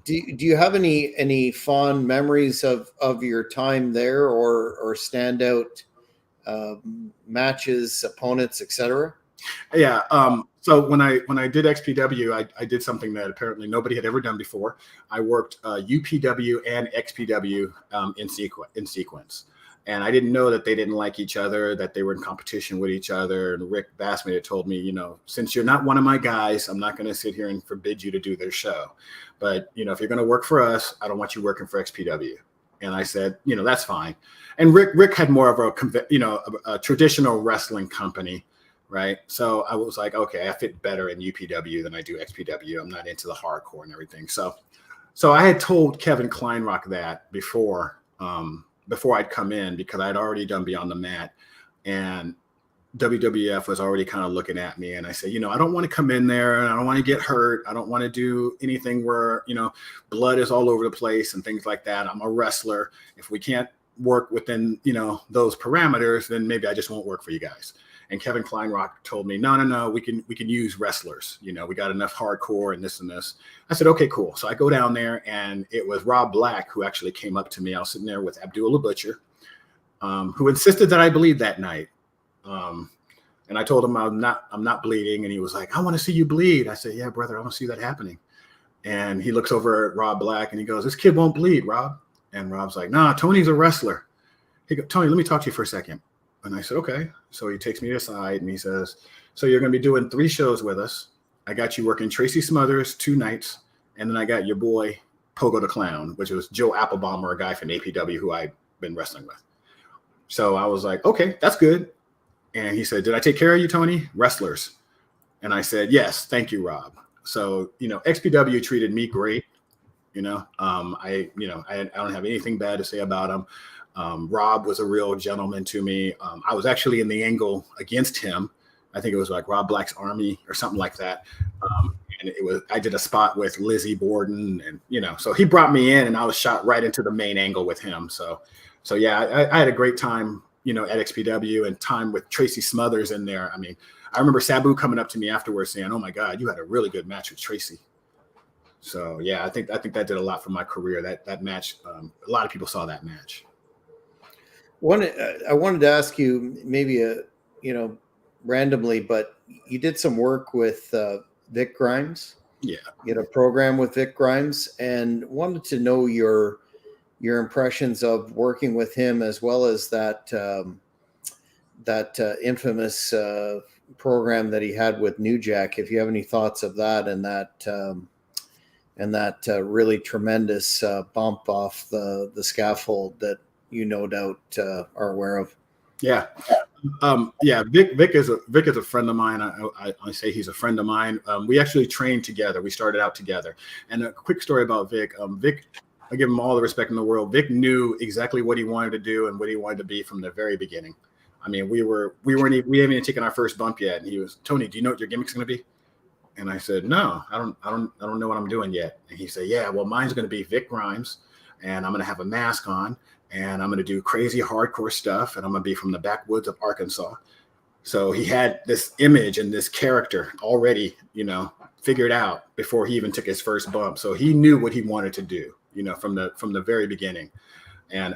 A: Do you have any fond memories of your time there, or standout matches, opponents, etc.?
B: Yeah. So when I did XPW, I did something that apparently nobody had ever done before. I worked UPW and XPW in sequence. And I didn't know that they didn't like each other, that they were in competition with each other. And Rick Bassman had told me, since you're not one of my guys, I'm not going to sit here and forbid you to do their show. But, if you're going to work for us, I don't want you working for XPW. And I said, that's fine. And Rick had more of a traditional wrestling company, right? So I was like, okay, I fit better in UPW than I do XPW. I'm not into the hardcore and everything. So I had told Kevin Kleinrock that before I'd come in, because I'd already done Beyond the Mat, and WWF was already kind of looking at me. And I said, I don't want to come in there, and I don't want to get hurt. I don't want to do anything where, blood is all over the place and things like that. I'm a wrestler. If we can't work within, those parameters, then maybe I just won't work for you guys. And Kevin Kleinrock told me, no, we can use wrestlers. We got enough hardcore and this and this. I said, okay, cool. So I go down there, and it was Rob Black who actually came up to me. I was sitting there with Abdullah Butcher, who insisted that I bleed that night. And I told him I'm not bleeding. And he was like, I want to see you bleed. I said, yeah, brother, I want to see that happening. And he looks over at Rob Black and he goes, this kid won't bleed, Rob. And Rob's like, nah, Tony's a wrestler. He goes, Tony, let me talk to you for a second. And I said, okay. So he takes me aside and he says, so you're going to be doing 3 shows with us. I got you working Tracy Smothers 2 nights. And then I got your boy Pogo the Clown, which was Joe Applebaumer, a guy from APW who I'd been wrestling with. So I was like, okay, that's good. And he said, did I take care of you, Tony? Wrestlers. And I said, yes, thank you, Rob. So, XPW treated me great. I don't have anything bad to say about him. Rob was a real gentleman to me. I was actually in the angle against him. I think it was like Rob Black's Army or something like that. And I did a spot with Lizzie Borden, and, so he brought me in, and I was shot right into the main angle with him. So yeah, I had a great time, at XPW, and time with Tracy Smothers in there. I mean, I remember Sabu coming up to me afterwards saying, oh my God, you had a really good match with Tracy. So yeah, I think that did a lot for my career. That match, a lot of people saw that match.
A: I wanted to ask you, maybe randomly, but you did some work with Vic Grimes.
B: Yeah,
A: you had a program with Vic Grimes, and wanted to know your impressions of working with him, as well as that infamous program that he had with New Jack. If you have any thoughts of that, and that really tremendous bump off the scaffold that you no doubt are aware of.
B: Yeah. Vic is a friend of mine. I say he's a friend of mine. We actually trained together. We started out together. And a quick story about Vic. Vic, I give him all the respect in the world. Vic knew exactly what he wanted to do and what he wanted to be from the very beginning. I mean, we haven't even taken our first bump yet. And he was, Tony, do you know what your gimmick's going to be? And I said, no, I don't know what I'm doing yet. And he said, yeah, well, mine's going to be Vic Grimes, and I'm going to have a mask on, and I'm going to do crazy hardcore stuff, and I'm going to be from the backwoods of Arkansas. So he had this image and this character already, figured out before he even took his first bump. So he knew what he wanted to do, from the very beginning. And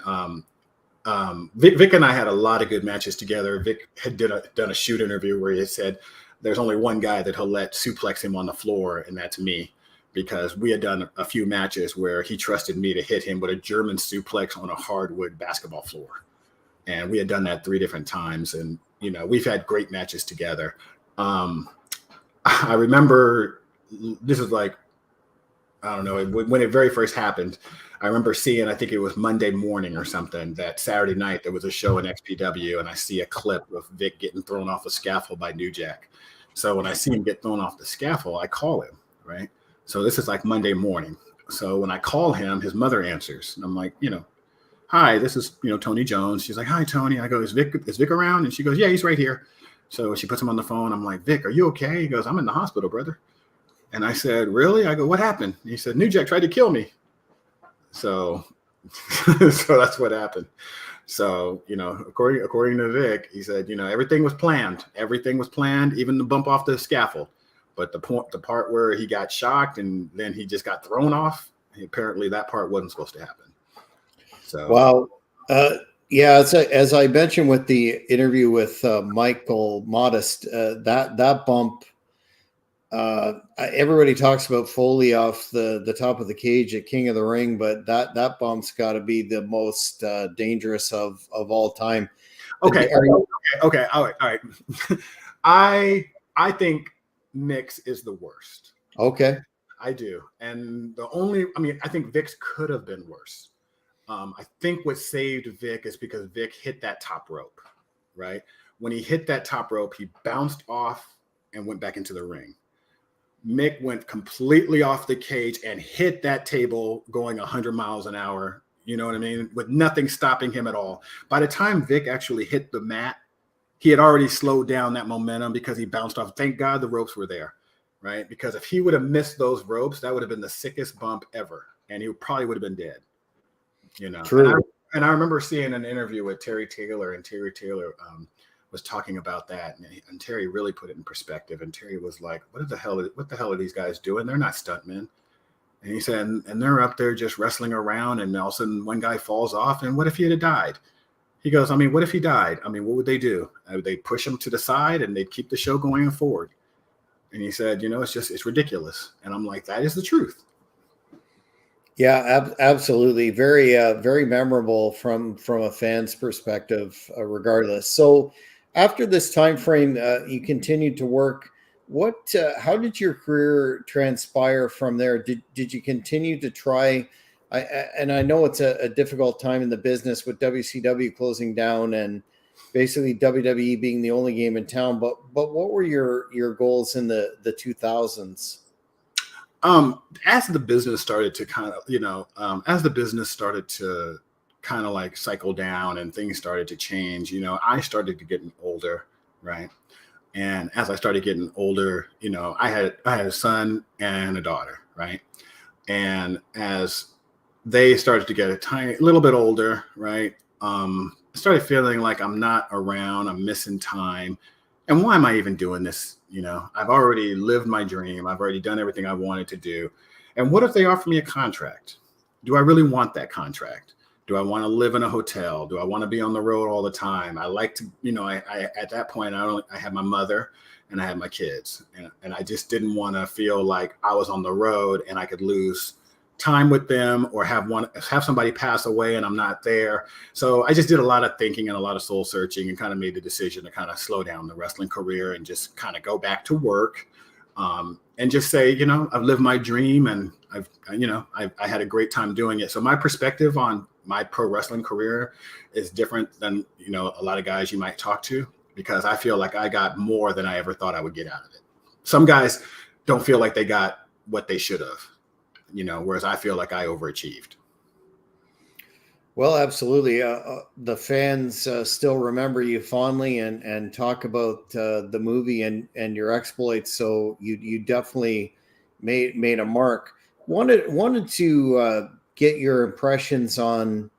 B: Vic and I had a lot of good matches together. Vic had done a shoot interview where he said there's only one guy that he'll let suplex him on the floor, and that's me. Because we had done a few matches where he trusted me to hit him with a German suplex on a hardwood basketball floor. And we had done that 3 different times. And, we've had great matches together. I remember, this is like, I don't know, when it very first happened, I remember seeing, I think it was Monday morning or something, that Saturday night there was a show in XPW, and I see a clip of Vic getting thrown off a scaffold by New Jack. So when I see him get thrown off the scaffold, I call him, right? So this is like Monday morning. So when I call him, his mother answers. And I'm like, hi, this is, Tony Jones. She's like, hi, Tony. I go, is Vic around? And she goes, yeah, he's right here. So she puts him on the phone. I'm like, Vic, are you okay? He goes, I'm in the hospital, brother. And I said, really? I go, what happened? He said, New Jack tried to kill me. So, so that's what happened. So, according to Vic, he said, everything was planned. Everything was planned, even the bump off the scaffold. But the part where he got shocked and then he just got thrown off, apparently that part wasn't supposed to happen. So,
A: wow. Yeah, as I mentioned with the interview with Michael Modest, that bump, everybody talks about Foley off the top of the cage at King of the Ring, but that bump's got to be the most dangerous of all time.
B: Okay. All right. I think Mick's is the worst.
A: Okay.
B: I do. And I think Vic's could have been worse. I think what saved Vic is because Vic hit that top rope, right? When he hit that top rope, he bounced off and went back into the ring. Mick went completely off the cage and hit that table going 100 miles an hour, you know what I mean? With nothing stopping him at all. By the time Vic actually hit the mat, he had already slowed down that momentum because he bounced off. Thank God the ropes were there, right? Because if he would have missed those ropes, that would have been the sickest bump ever. And he probably would have been dead.
A: True.
B: And I remember seeing an interview with Terry Taylor, and Terry Taylor was talking about that, and Terry really put it in perspective. And Terry was like, what the hell are these guys doing? They're not stuntmen. And he said, and they're up there just wrestling around, and all of a sudden one guy falls off, and what if he had died? He goes, what if he died? What would they do? They'd push him to the side and they'd keep the show going forward. And he said, it's ridiculous. And I'm like, that is the truth.
A: Yeah, absolutely. Very, very memorable from a fan's perspective, regardless. So, after this time frame, you continued to work. How did your career transpire from there? Did you continue to try? And I know it's a difficult time in the business with WCW closing down and basically WWE being the only game in town. But what were your goals in the 2000s?
B: As the business started to kind of like cycle down and things started to change, I started to get older, right? And as I started getting older, I had a son and a daughter, right? And as they started to get a little bit older, right? I started feeling like I'm not around, I'm missing time. And why am I even doing this? I've already lived my dream. I've already done everything I wanted to do. And what if they offer me a contract? Do I really want that contract? Do I want to live in a hotel? Do I want to be on the road all the time? I like to, I at that point, I had my mother and I had my kids. And I just didn't want to feel like I was on the road and I could lose time with them or have somebody pass away and I'm not there. So I just did a lot of thinking and a lot of soul searching and kind of made the decision to kind of slow down the wrestling career and just kind of go back to work, and just say, I've lived my dream and I had a great time doing it. So my perspective on my pro wrestling career is different than, a lot of guys you might talk to, because I feel like I got more than I ever thought I would get out of it. Some guys don't feel like they got what they should have. Whereas I feel like I overachieved.
A: Well, absolutely. The fans still remember you fondly and talk about the movie and your exploits. So you definitely made a mark. Wanted to get your impressions on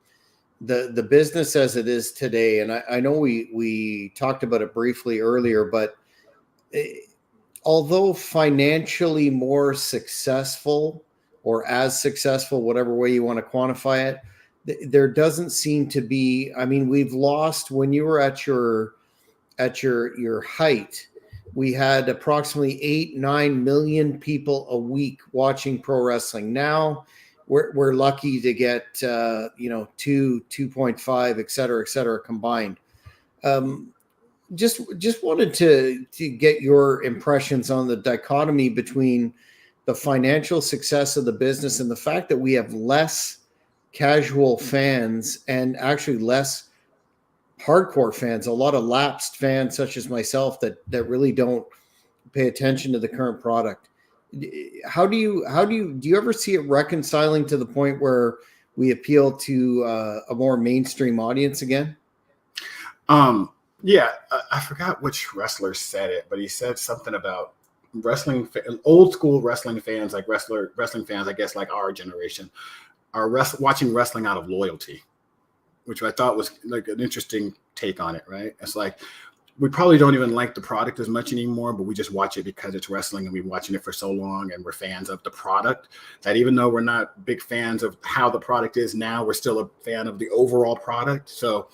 A: the business as it is today. And I know we talked about it briefly earlier, but although financially more successful, or as successful, whatever way you want to quantify it, there doesn't seem to be. We've lost, when you were at your height, we had approximately 8-9 million people a week watching pro wrestling. Now we're lucky to get 2.5, et cetera combined. Just wanted to get your impressions on the dichotomy between the financial success of the business and the fact that we have less casual fans and actually less hardcore fans, a lot of lapsed fans such as myself that really don't pay attention to the current product. How do you ever see it reconciling to the point where we appeal to a more mainstream audience again?
B: Yeah, I forgot which wrestler said it, but he said something about old school wrestling fans, like wrestling fans, I guess, like our generation, are watching wrestling out of loyalty, which I thought was like an interesting take on it, right? It's like we probably don't even like the product as much anymore, but we just watch it because it's wrestling and we've been watching it for so long and we're fans of the product that even though we're not big fans of how the product is now, we're still a fan of the overall product. So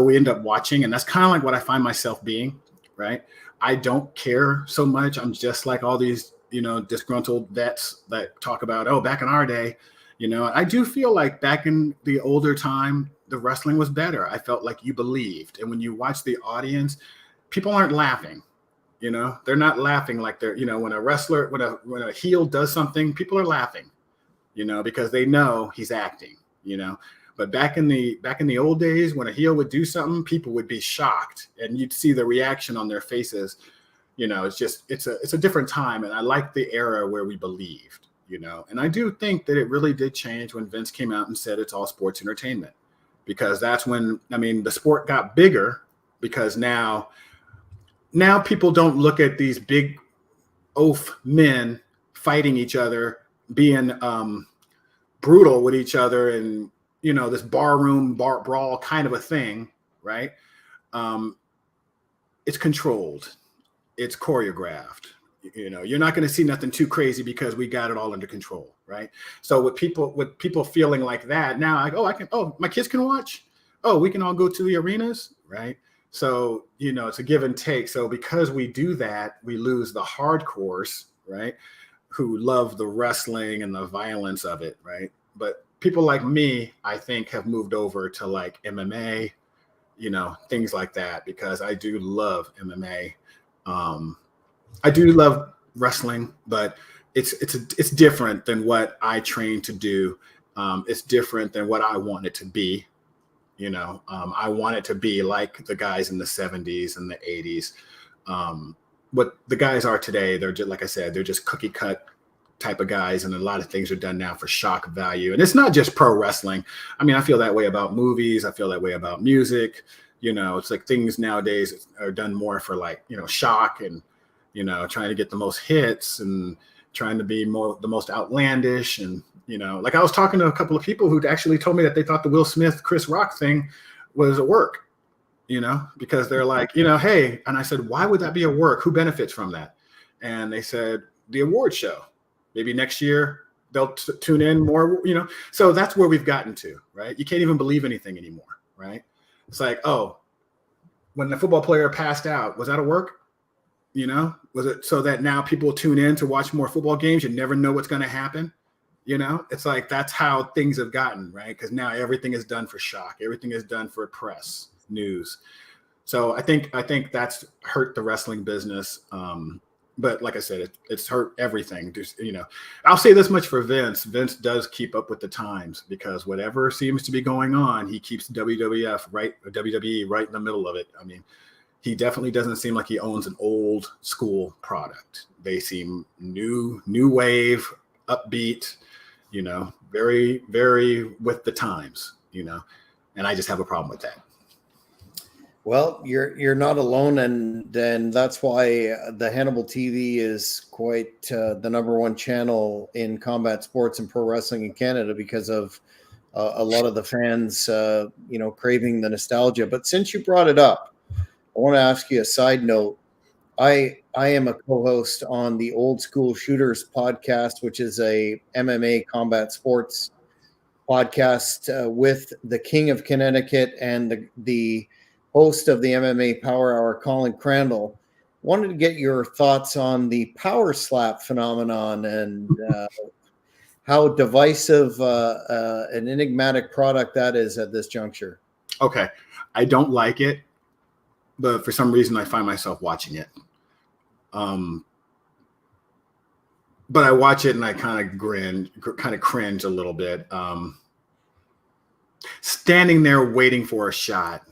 B: we end up watching, and that's kind of like what I find myself being, right? I don't care so much. I'm just like all these, disgruntled vets that talk about, oh, back in our day, I do feel like back in the older time, the wrestling was better. I felt like you believed. And when you watch the audience, people aren't laughing, they're not laughing like they're, when a wrestler, when a heel does something, people are laughing, because they know he's acting, But back in the old days, when a heel would do something, people would be shocked, and you'd see the reaction on their faces. It's a different time, and I like the era where we believed, And I do think that it really did change when Vince came out and said it's all sports entertainment, because that's when the sport got bigger. Because now people don't look at these big oaf men fighting each other, being brutal with each other, and this barroom brawl kind of a thing, right? It's controlled, it's choreographed. You're not going to see nothing too crazy because we got it all under control, right? So with people feeling like that now, my kids can watch. Oh, we can all go to the arenas, right? So it's a give and take. So because we do that, we lose the hardcores, right? Who love the wrestling and the violence of it, right? But people like me, I think, have moved over to like MMA, things like that, because I do love MMA. I do love wrestling, but it's different than what I trained to do. It's different than what I want it to be. I want it to be like the guys in the 70s and the 80s. What the guys are today, they're just, like I said, they're just cookie cut type of guys, and a lot of things are done now for shock value. And it's not just pro wrestling. I feel that way about movies. I feel that way about music. It's like things nowadays are done more for like, shock and, trying to get the most hits and trying to be the most outlandish. And, like I was talking to a couple of people who actually told me that they thought the Will Smith, Chris Rock thing was a work, because they're like, hey, and I said, why would that be a work? Who benefits from that? And they said, the award show. Maybe next year they'll tune in more, So that's where we've gotten to, right? You can't even believe anything anymore, right? It's like, oh, when the football player passed out, was that a work? Was it so that now people tune in to watch more football games? You never know what's going to happen. It's like that's how things have gotten, right? Because now everything is done for shock. Everything is done for press, news. So I think that's hurt the wrestling business. But like I said, it's hurt everything. I'll say this much for Vince. Vince does keep up with the times, because whatever seems to be going on, he keeps WWE right in the middle of it. He definitely doesn't seem like he owns an old school product. They seem new wave, upbeat, very, very with the times, and I just have a problem with that.
A: Well, you're not alone, and that's why the Hannibal TV is quite the number one channel in combat sports and pro wrestling in Canada, because of a lot of the fans, craving the nostalgia. But since you brought it up, I want to ask you a side note. I am a co-host on the Old School Shooters podcast, which is a MMA combat sports podcast with the King of Connecticut and the host of the MMA Power Hour, Colin Crandall. Wanted to get your thoughts on the power slap phenomenon and how divisive an enigmatic product that is at this juncture.
B: Okay. I don't like it, but for some reason I find myself watching it. But I watch it and I kind of cringe a little bit. Standing there waiting for a shot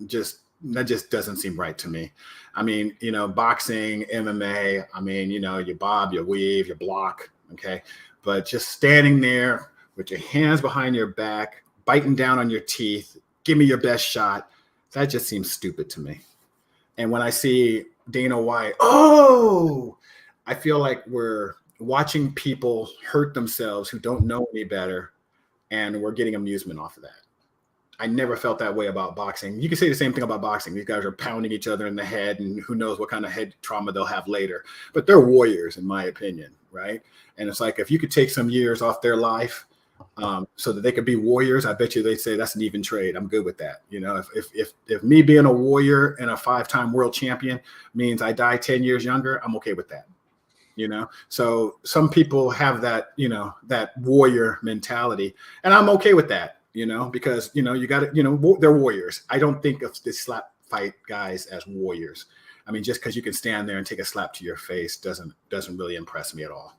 B: just that just doesn't seem right to me. I mean, boxing, MMA, I mean, you bob, you weave, you block, okay? But just standing there with your hands behind your back, biting down on your teeth, give me your best shot, that just seems stupid to me. And when I see Dana White, I feel like we're watching people hurt themselves who don't know any better, and we're getting amusement off of that. I never felt that way about boxing. You can say the same thing about boxing. These guys are pounding each other in the head, and who knows what kind of head trauma they'll have later. But they're warriors, in my opinion, right? And it's like, if you could take some years off their life so that they could be warriors, I bet you they'd say that's an even trade. I'm good with that. If me being a warrior and a 5-time world champion means I die 10 years younger, I'm okay with that. So some people have that, that warrior mentality, and I'm okay with that. Because, you got to, they're warriors. I don't think of the slap fight guys as warriors. I mean, just because you can stand there and take a slap to your face doesn't really impress me at all.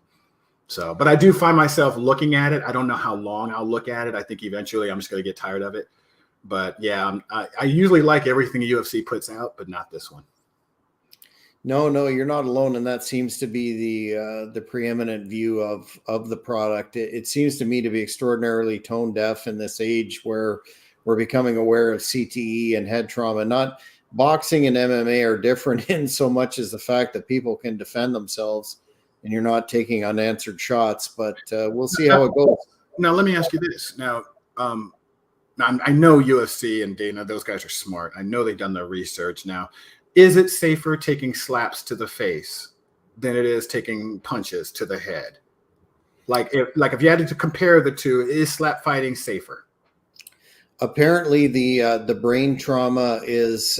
B: So, but I do find myself looking at it. I don't know how long I'll look at it. I think eventually I'm just going to get tired of it. But yeah, I usually like everything the UFC puts out, but not this one.
A: No, you're not alone, and that seems to be the preeminent view of the product. It seems to me to be extraordinarily tone deaf in this age where we're becoming aware of CTE and head trauma. Not boxing and MMA are different in so much as the fact that people can defend themselves, and you're not taking unanswered shots. But we'll see how it goes.
B: Now, let me ask you this. Now, I know UFC and Dana; those guys are smart. I know they've done their research. Now, is it safer taking slaps to the face than it is taking punches to the head? Like if you had to compare the two, is slap fighting safer?
A: Apparently, the brain trauma is,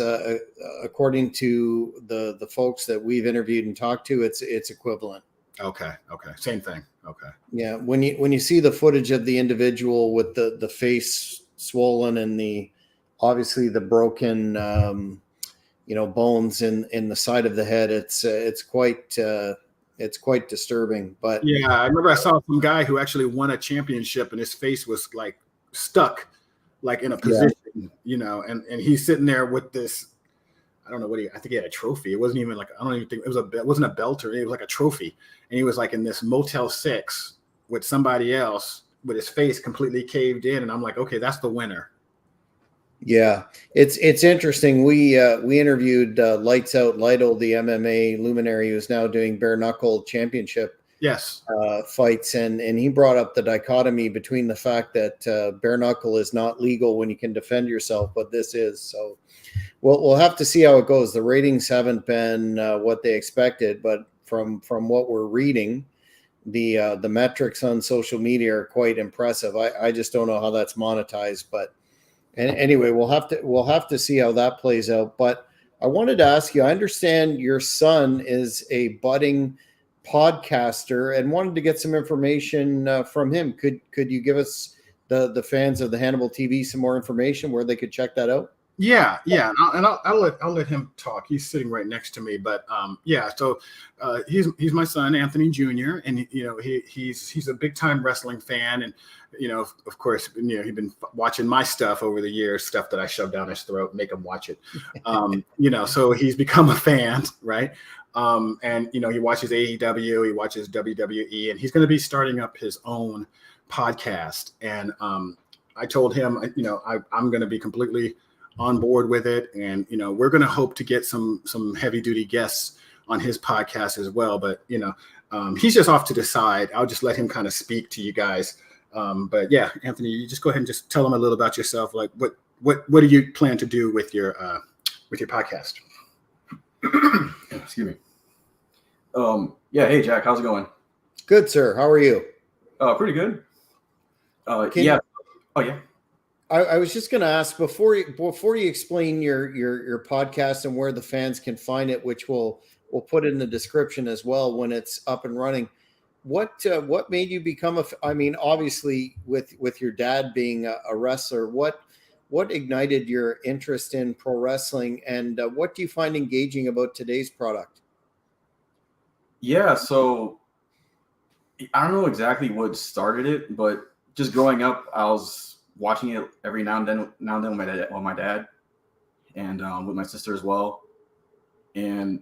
A: according to the folks that we've interviewed and talked to, it's equivalent.
B: Okay, same thing. Okay.
A: Yeah, when you see the footage of the individual with the face swollen and obviously the broken bones in the side of the head, it's quite disturbing. But
B: yeah, I remember I saw some guy who actually won a championship and his face was like stuck, like in a position, and he's sitting there with this. I don't know I think he had a trophy. It wasn't even like, I don't even think it wasn't a belt, or it was like a trophy. And he was like in this Motel 6 with somebody else with his face completely caved in. And I'm like, okay, that's the winner.
A: Yeah, it's interesting. We interviewed Lights Out Lido, the MMA luminary who's now doing bare knuckle championship fights, and he brought up the dichotomy between the fact that bare knuckle is not legal when you can defend yourself, but this is. So we'll have to see how it goes. The ratings haven't been what they expected, but from what we're reading, the metrics on social media are quite impressive. I just don't know how that's monetized, but. And anyway, we'll have to see how that plays out. But I wanted to ask you, I understand your son is a budding podcaster and wanted to get some information from him. Could you give us the fans of the Hannibal TV some more information where they could check that out?
B: Yeah, and I'll let him talk. He's sitting right next to me, but so he's my son, Anthony Jr., and he's a big time wrestling fan, and of course he's been watching my stuff over the years, stuff that I shove down his throat, make him watch it, so he's become a fan, right? And he watches AEW, he watches WWE, and he's going to be starting up his own podcast, and I told him, I'm going to be completely on board with it, and we're going to hope to get some heavy duty guests on his podcast as well, but he's just off to the side. I'll just let him kind of speak to you guys, but yeah, Anthony, you just go ahead and just tell them a little about yourself. Like what do you plan to do with your podcast?
C: Excuse me. Hey Jack, how's it going?
A: Good, sir. How are you?
C: Pretty good.
A: I was just going to ask before you explain your podcast and where the fans can find it, which we'll put in the description as well when it's up and running. What made you become obviously with your dad being a wrestler, what ignited your interest in pro wrestling, and what do you find engaging about today's product?
C: Yeah, so I don't know exactly what started it, but just growing up, I was watching it every now and then with my dad, and with my sister as well. And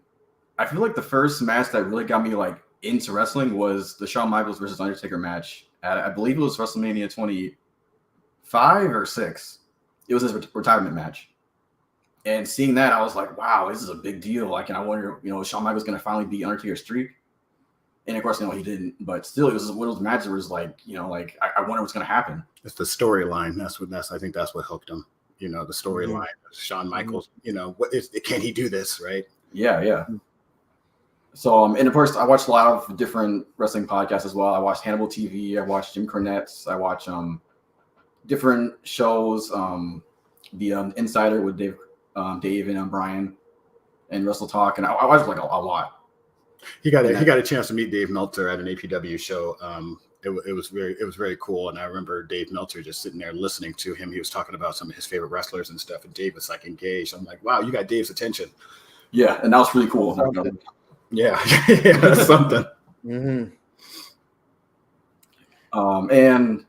C: I feel like the first match that really got me like into wrestling was the Shawn Michaels versus Undertaker match. I believe it was WrestleMania 25 or 6. It was his retirement match. And seeing that, I was like, wow, this is a big deal. Like, and I wonder, is Shawn Michaels going to finally beat Undertaker's streak? And of course, he didn't. But still, it was one of those matches where it was like, I wonder what's going to happen.
B: It's the storyline. I think that's what hooked him. The storyline. Mm-hmm. Shawn Michaels. Can he do this? Right?
C: Yeah. So, and of course, I watched a lot of different wrestling podcasts as well. I watched Hannibal TV. I watched Jim Cornette's. I watched different shows. The Insider with Dave and Brian, and Wrestle Talk, and I watched like a lot.
B: He got a chance to meet Dave Meltzer at an APW show. It was very cool, and I remember Dave Meltzer just sitting there listening to him. He was talking about some of his favorite wrestlers and stuff, and Dave was like engaged. I'm like, wow, you got Dave's attention.
C: Yeah, and that was really cool.
B: Yeah, that's something.
A: Mm-hmm.
C: And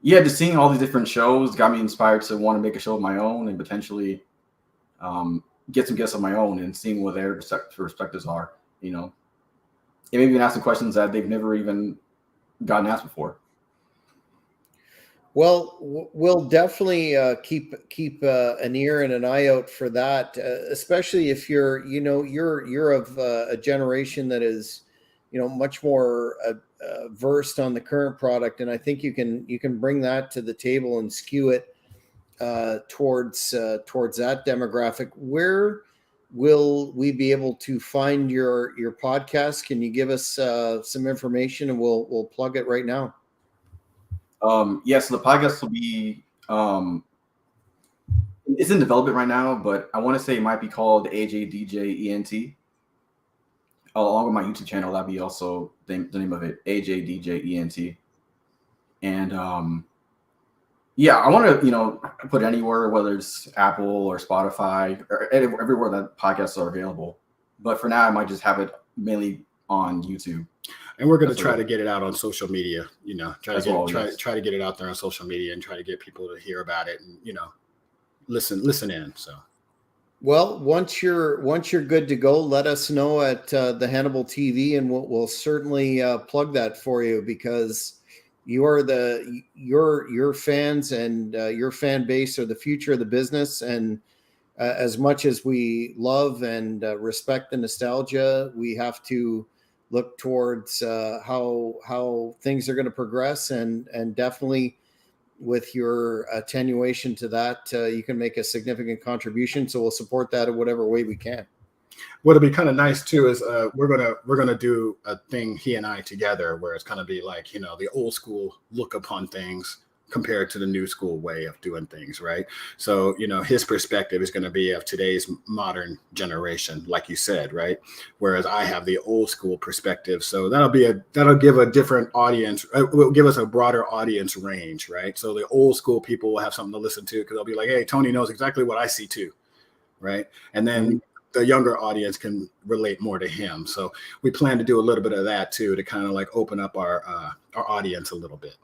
C: yeah, just seeing all these different shows got me inspired to want to make a show of my own and potentially get some guests of my own and seeing what their perspectives are. And maybe even asking questions that they've never even gotten asked before.
A: Well, we'll definitely keep an ear and an eye out for that, especially if you're of a generation that is, much more versed on the current product, and I think you can bring that to the table and skew it towards that demographic. Where will we be able to find your podcast? Can you give us some information, and we'll plug it right now?
C: So the podcast will be it's in development right now, but I want to say it might be called AJ ENT. Along with my YouTube channel, that'd be also the name of it, AJ ENT. And I want to put it anywhere, whether it's Apple or Spotify or everywhere that podcasts are available. But for now, I might just have it mainly on YouTube.
B: And we're going to try to get it out on social media, try to get it out there on social media and try to get people to hear about it and, listen in. So,
A: well, once you're good to go, let us know at the Hannibal TV, and we'll certainly plug that for you, because you are your fans and your fan base are the future of the business. And as much as we love and respect the nostalgia, we have to look towards how things are going to progress, and definitely with your attenuation to that, you can make a significant contribution. So we'll support that in whatever way we can.
B: What'll be kind of nice too is we're gonna do a thing, he and I together, where it's gonna be like the old school look upon things compared to the new school way of doing things, right? So, his perspective is going to be of today's modern generation, like you said, right? Whereas I have the old school perspective. So that'll give a different audience, will give us a broader audience range, right? So the old school people will have something to listen to, because they'll be like, hey, Tony knows exactly what I see too, right? And then the younger audience can relate more to him. So we plan to do a little bit of that too, to kind of like open up our audience a little bit.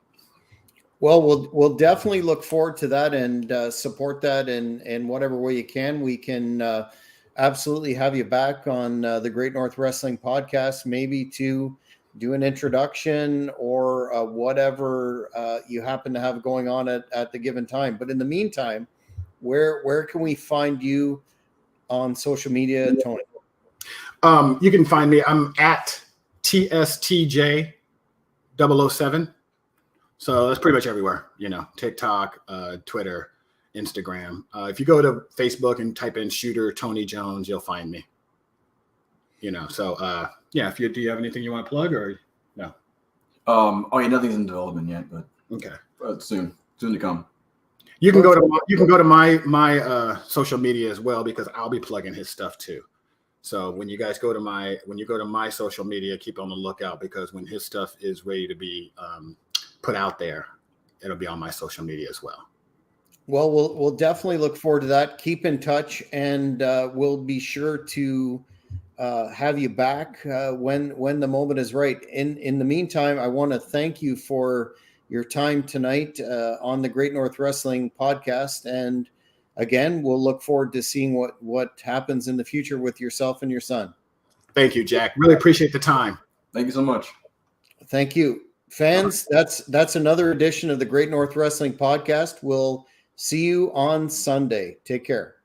A: Well, we'll definitely look forward to that and support that in whatever way you can. We can absolutely have you back on the Great North Wrestling Podcast, maybe to do an introduction or whatever you happen to have going on at the given time. But in the meantime, where can we find you on social media, Tony?
B: You can find me. I'm at TSTJ007. So that's pretty much everywhere, TikTok, Twitter, Instagram. If you go to Facebook and type in Shooter Tony Jones, you'll find me. So do you have anything you want to plug or no?
C: Nothing's in development yet, but
B: okay,
C: soon to come.
B: You can go to my social media as well, because I'll be plugging his stuff too. So when you go to my social media, keep on the lookout, because when his stuff is ready to be put out there, it'll be on my social media as well.
A: Well, we'll definitely look forward to that. Keep in touch, and we'll be sure to have you back when the moment is right. In the meantime, I want to thank you for your time tonight on the Great North Wrestling Podcast, and again, we'll look forward to seeing what happens in the future with yourself and your son.
B: Thank you, Jack. Really appreciate the time.
C: Thank you so much.
A: Thank you. Fans, that's another edition of the Great North Wrestling Podcast. We'll see you on Sunday. Take care.